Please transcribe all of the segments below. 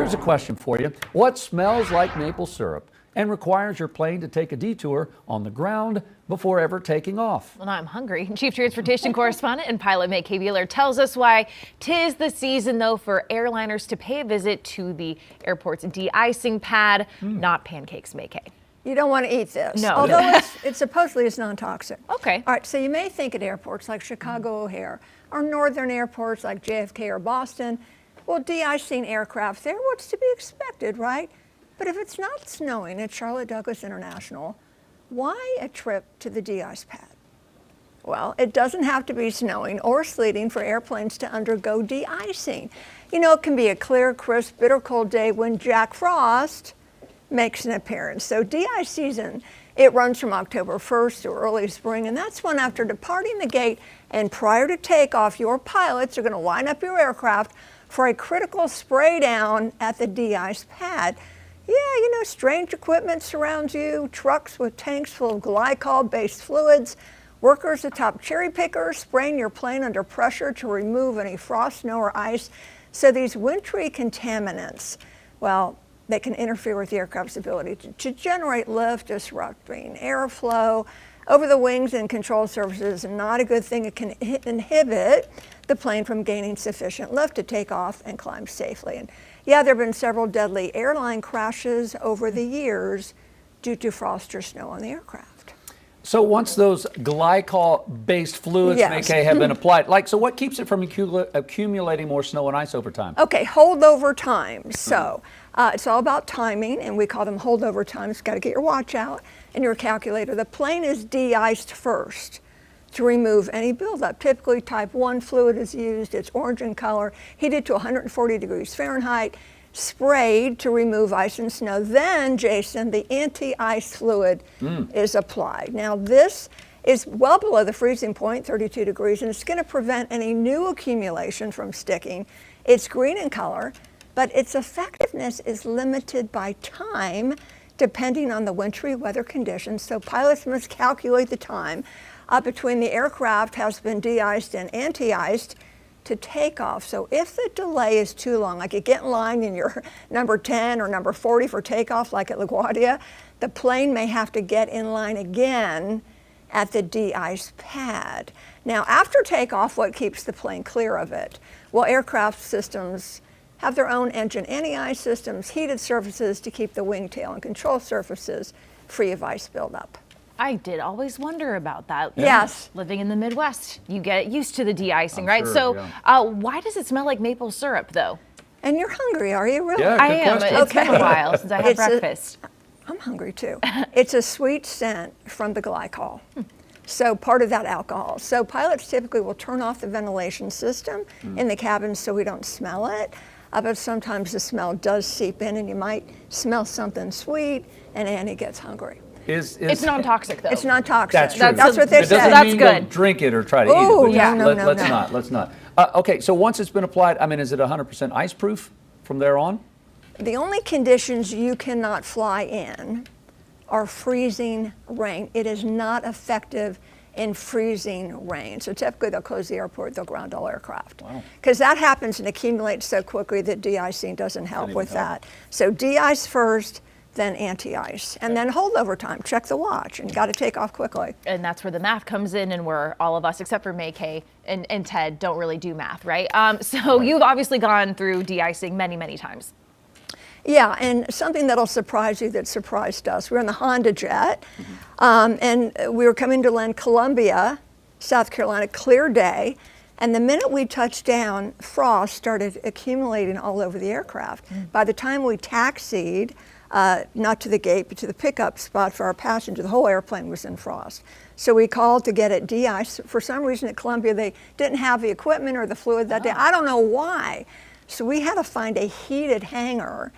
Here's a question for you. What smells like maple syrup and requires your plane to take a detour on the ground before ever taking off? Well, now I'm hungry. Chief Transportation Correspondent and pilot May K. Beeler tells us why 'tis the season, though, for airliners to pay a visit to the airport's de-icing pad, not pancakes, May K. You don't want to eat this. No. Although it supposedly is non-toxic. Okay. All right, so you may think at airports like Chicago O'Hare or northern airports like JFK or Boston, well, de-icing aircraft there, what's to be expected, right? But if it's not snowing at Charlotte Douglas International, why a trip to the de-ice pad? Well, it doesn't have to be snowing or sleeting for airplanes to undergo de-icing. You know, it can be a clear, crisp, bitter cold day when Jack Frost makes an appearance. So de-ice season, it runs from October 1st to early spring, and that's when after departing the gate and prior to takeoff, your pilots are going to line up your aircraft for a critical spray down at the de-ice pad. Yeah, you know, strange equipment surrounds you, trucks with tanks full of glycol-based fluids, workers atop cherry pickers spraying your plane under pressure to remove any frost, snow, or ice. So these wintry contaminants, well, they can interfere with the aircraft's ability to generate lift, disrupting airflow over the wings and control surfaces. Not a good thing. It can inhibit the plane from gaining sufficient lift to take off and climb safely. And yeah, there have been several deadly airline crashes over the years due to frost or snow on the aircraft. So once those glycol-based fluids, Yes. May K, have been applied, so what keeps it from accumulating more snow and ice over time? Okay, holdover time. So it's all about timing, and we call them holdover times. Got to get your watch out and your calculator. The plane is de-iced first to remove any buildup. Typically, type 1 fluid is used. It's orange in color, heated to 140 degrees Fahrenheit, sprayed to remove ice and snow. Then, Jason, the anti-ice fluid is applied. Now, this is well below the freezing point, 32 degrees, and it's going to prevent any new accumulation from sticking. It's green in color, but its effectiveness is limited by time, depending on the wintry weather conditions. So pilots must calculate the time between the aircraft has been de-iced and anti-iced to take off. So if the delay is too long, like you get in line and you're number 10 or number 40 for takeoff, like at LaGuardia, the plane may have to get in line again at the de-ice pad. Now, after takeoff, what keeps the plane clear of it? Well, aircraft systems have their own engine anti-ice systems, heated surfaces to keep the wing tail and control surfaces free of ice buildup. I did always wonder about that. Yes. Living in the Midwest, you get used to the de-icing, right? Sure, So yeah. why does it smell like maple syrup, though? And you're hungry, are you really? Yeah, I good am. question. It's been a while since I had It's a- breakfast. I'm hungry too. It's a sweet scent from the glycol. So part of that alcohol. So pilots typically will turn off the ventilation system in the cabin so we don't smell it. But sometimes the smell does seep in and you might smell something sweet and Annie gets hungry. It's non-toxic, though. It's not toxic. That's true. That's what they It doesn't said. That's mean good. don't drink it or try to eat Ooh, it. But yeah, no, let's no. not. Let's not. Okay, so once it's been applied, I mean, is it 100% ice proof from there on? The only conditions you cannot fly in are freezing rain. It is not effective in freezing rain. So typically they'll close the airport, they'll ground all aircraft. Wow. Because that happens and accumulates so quickly that de-icing doesn't help with that. So de-ice first, then anti-ice, and then holdover time. Check the watch, and got to take off quickly. And that's where the math comes in, and where all of us, except for May K and Ted, don't really do math, right? So you've obviously gone through de-icing many, many times. Yeah, and something that'll surprise you that surprised us. We were in the Honda jet, and we were coming to land Columbia, South Carolina, clear day, and the minute we touched down, frost started accumulating all over the aircraft. By the time we taxied, not to the gate, but to the pickup spot for our passenger, the whole airplane was in frost. So we called to get it de-iced. For some reason at Columbia, they didn't have the equipment or the fluid that day. I don't know why. So we had to find a heated hangar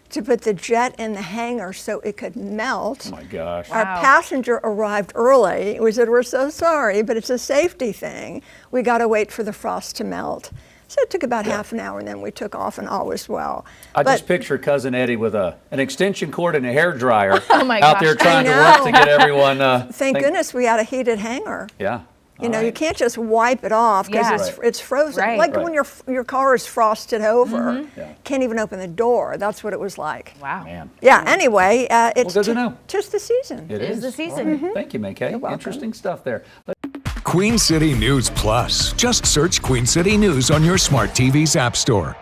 to put the jet in the hangar so it could melt. Oh my gosh. Our passenger arrived early. We said, we're so sorry, but it's a safety thing. We got to wait for the frost to melt. So it took about half an hour, and then we took off, and all was well. I just picture Cousin Eddie with an extension cord and a hairdryer Oh my out gosh. there trying to I work know. to get everyone. Thank goodness we had a heated hangar. Yeah. You know, right. you can't just wipe it off because Yeah. it's frozen. Right. Like Right. when your car is frosted over, Yeah. can't even open the door. That's what it was like. Wow. Man. Yeah. Anyway, it's good to know. tis the season. It is is the season. All right. Thank you, May-Kay. welcome. Interesting stuff there. Queen City News Plus. Just search Queen City News on your smart TV's app store.